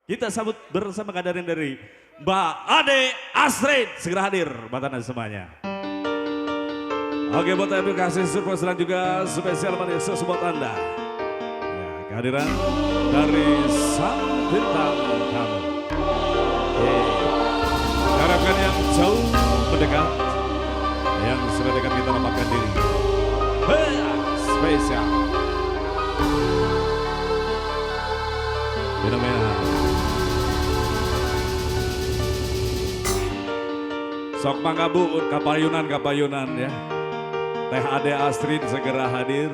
Kita sambut bersama kehadiran dari Mbak Ade Astrid. Segera hadir buat anda semuanya. Oke, buat terima kasih surprise dan juga spesial manis buat anda. Ya, kehadiran dari sang bintang tamu. Harapkan yang jauh mendekat, yang sudah dekat kita rapatkan diri. Spesial. Fenomena. Sok manggabu kapayunan ya. Teh Ade Astrid segera hadir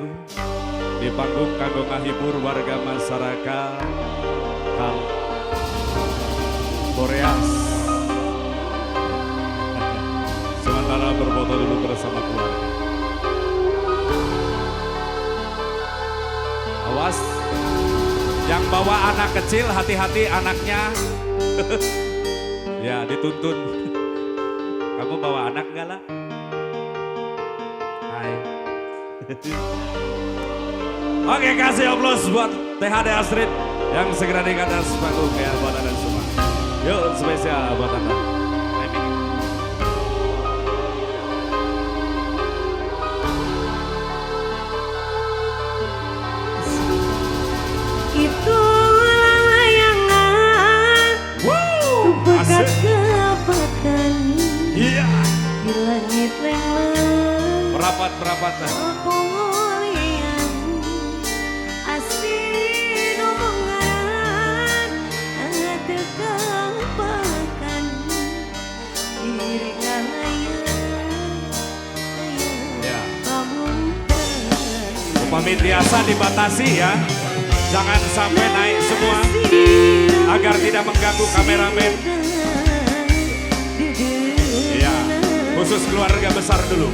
di panggung kanggo ngahibur warga masyarakat Kal Koreas. Sementara berfoto dulu bersama keluarga. Awas, yang bawa anak kecil hati-hati anaknya. Ya dituntun. Kamu bawa anak enggak lah? Hai. Oke, kasih aplaus buat Teh Ade Astrid yang segera di atas panggung ya buat anda semua. Yuk spesial buat anda. Itu layangan bekat kepakan. Iya. Di langit leng-leng Merapat. Popoyan asin omongan hangat kepakan. Iringan Ya. pamungkas. Upami biasa dibatasi ya. Jangan sampai naik semua agar tidak mengganggu kameramen. Iya, khusus keluarga besar dulu.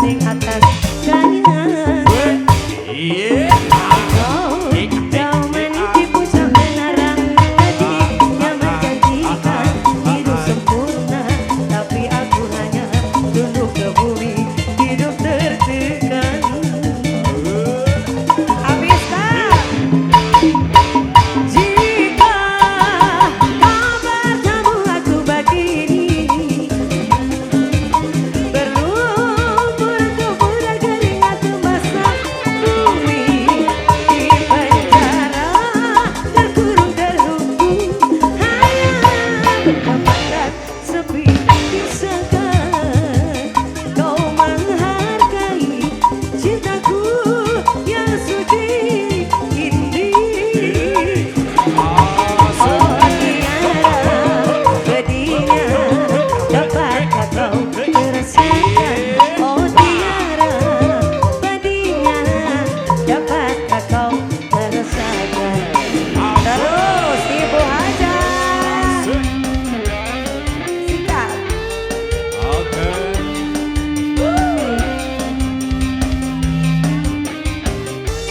ning atas kayangan. Iya. Kau menipu sampai ngarang tadi yang menjanjikan hidup sempurna, tapi aku hanya tunduk ke bumi, hidup tertekan. Habiskan. Jika kabar kamu aku begini, berlumur-lumur keringat basah bumi, di penjara terkurung terhukum, hanya mendapatkan sepi. Bisakah kau menghargai cintaku yang suci ini? Oh tiara bedinya, dapatkah kau merasakan? Oh tiara bedinya, dapatkah kau merasakan? Terus Ibu Hajar sikat. Oke.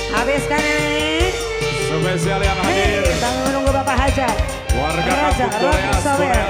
Habiskan ini. Spesial yang hadir Kita menunggu Bapak Hajar. warga Raja kampung Korea Roti Sawer. Korea